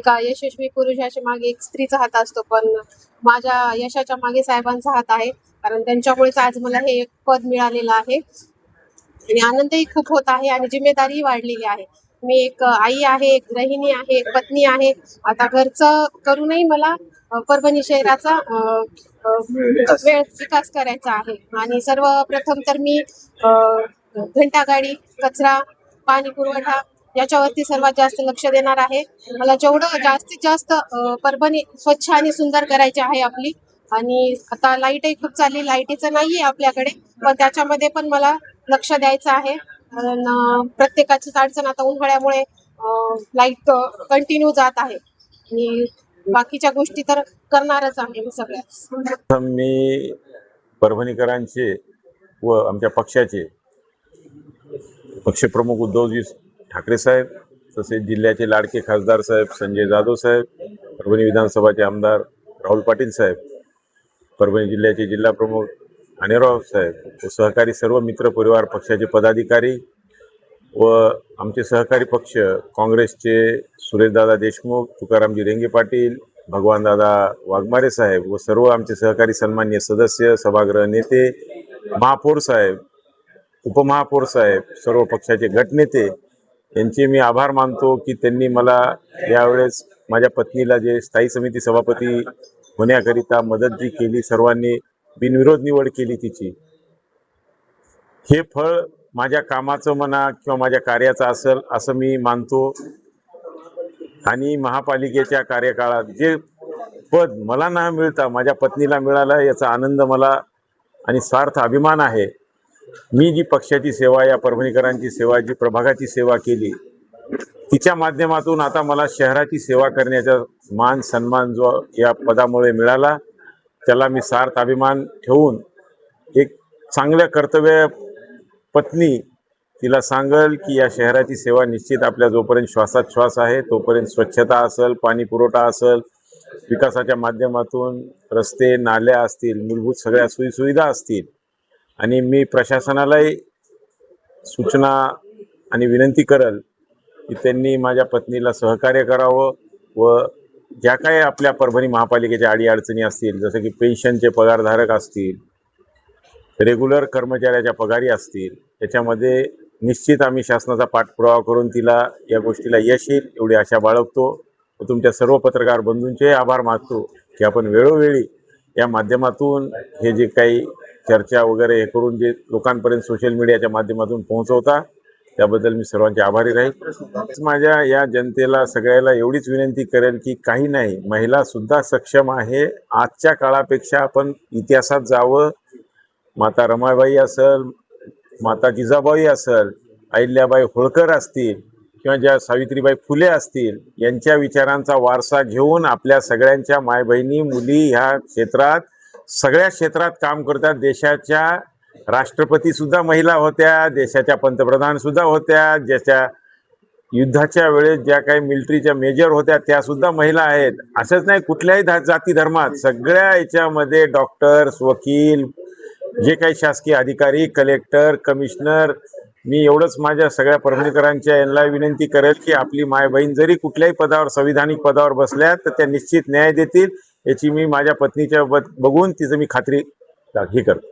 एका यशस्वी पुरुषाच्या मागे एक स्त्रीचा हात असतो, पण माझ्या यशाच्या मागे साहेबांचा हात आहे. कारण त्यांच्यामुळेच आज मला हे एक पद मिळालेलं आहे आणि आनंदही खूप होत आहे आणि जिम्मेदारीही वाढलेली आहे. मी एक आई आहे, एक गृहिणी आहे, एक पत्नी आहे. आता घरचं करूनही मला परभणी शहराचा वेळ विकास करायचा आहे आणि सर्वप्रथम तर मी घंटागाडी, कचरा, पाणी पुरवठा याच्यावरती सर्वात जास्त लक्ष देणार आहे. मला जेवढं जास्तीत जास्त परभणी स्वच्छ आणि सुंदर करायची आहे आपली. आणि आता लाईटही खूप चालली, लाईटीचं नाहीये आपल्याकडे, पण त्याच्यामध्ये पण मला लक्ष द्यायचं आहे. कारण प्रत्येकाचीच अडचण आता उन्हाळ्यामुळे लाईट कंटिन्यू जात आहे आणि बाकीच्या गोष्टी तर करणारच आहे मी सगळ्याच. मी परभणीकरांचे व आमच्या पक्षाचे पक्षप्रमुख उद्धवजी ठाकरे साहेब, तसेच जिल्ह्याचे लाडके खासदार साहेब संजय जाधव साहेब, परभणी विधानसभाचे आमदार राहुल पाटील साहेब, परभणी जिल्ह्याचे जिल्हा प्रमुख आणेराव साहेब व सहकारी सर्व मित्र परिवार पक्षाचे पदाधिकारी व आमचे सहकारी पक्ष काँग्रेसचे सुरेशदादा देशमुख, तुकारामजी रेंगे पाटील, भगवानदादा वाघमारे साहेब व सर्व आमचे सहकारी सन्मान्य सदस्य, सभागृह नेते, महापौर साहेब, उपमहापौर साहेब, सर्व पक्षाचे गटनेते यांचे मी आभार मानतो की त्यांनी मला यावेळेस माझ्या पत्नीला जे स्थायी समिती सभापती होण्याकरिता मदत जी केली, सर्वांनी बिनविरोध निवड केली तिची, हे फळ माझ्या कामाचं म्हणा किंवा माझ्या कार्याचं असेल असं मी मानतो. आणि महापालिकेच्या कार्यकाळात जे पद मला न मिळता माझ्या पत्नीला मिळालं याचा आनंद मला आणि स्वार्थ अभिमान आहे. मी जी पक्षाची सेवा, या परभणीकरांची सेवा, जी प्रभागाची सेवा केली, तिच्या माध्यमातून आता मला शहराची सेवा करण्याचा मान सन्मान जो या पदामुळे मिळाला, त्याला मी सार्थ अभिमान ठेवून एक चांगल्या कर्तव्य पत्नी तिला सांगल की या शहराची सेवा निश्चित आपल्या जोपर्यंत श्वासात श्वास आहे तोपर्यंत स्वच्छता असेल, पाणी पुरवठा असेल, विकासाच्या माध्यमातून रस्ते नाल्या असतील, मूलभूत सगळ्या सोयीसुविधा असतील. आणि मी प्रशासनालाही सूचना आणि विनंती करल की त्यांनी माझ्या पत्नीला सहकार्य करावं व ज्या काही आपल्या परभणी महापालिकेच्या अडीअडचणी असतील, जसं की पेन्शनचे पगारधारक असतील, रेग्युलर कर्मचाऱ्याच्या पगारी असतील, त्याच्यामध्ये निश्चित आम्ही शासनाचा पाठपुरावा करून तिला या गोष्टीला यश येईल एवढी आशा बाळगतो. व तुमच्या सर्व पत्रकार बंधूंचे आभार मानतो की आपण वेळोवेळी या माध्यमातून हे जे काही चर्चा वगैरे हे करून जे लोकांपर्यंत सोशल मीडियाच्या माध्यमातून पोहोचवता, त्याबद्दल मी सर्वांचे आभारी राहील. माझ्या या जनतेला सगळ्याला एवढीच विनंती करेल की काही नाही, महिलासुद्धा सक्षम आहे. आजच्या काळापेक्षा आपण इतिहासात जावं. माता रमाबाई असेल, माता जिजाबाई असेल, अहिल्याबाई होळकर असतील किंवा ज्या सावित्रीबाई फुले असतील, यांच्या विचारांचा वारसा घेऊन आपल्या सगळ्यांच्या मायबहिणी मुली ह्या क्षेत्रात सगळ्या क्षेत्रात काम करतात. देशाच्या राष्ट्रपतीसुद्धा महिला होत्या, देशाच्या पंतप्रधानसुद्धा होत्या, ज्याच्या युद्धाच्या वेळेस ज्या काही मिलिटरीच्या मेजर होत्या त्यासुद्धा महिला आहेत. असंच नाही, कुठल्याही जाती धर्मात सगळ्या याच्यामध्ये डॉक्टर्स, वकील, जे काही शासकीय अधिकारी, कलेक्टर, कमिशनर, मी एवढंच माझ्या सगळ्या परभणीकरांच्या यांना विनंती करेल की आपली माय बहीण जरी कुठल्याही पदावर, संविधानिक पदावर बसल्या तर त्या निश्चित न्याय देतील, याची मी माझ्या पत्नीच्या बघून तिचं मी खात्री करतो.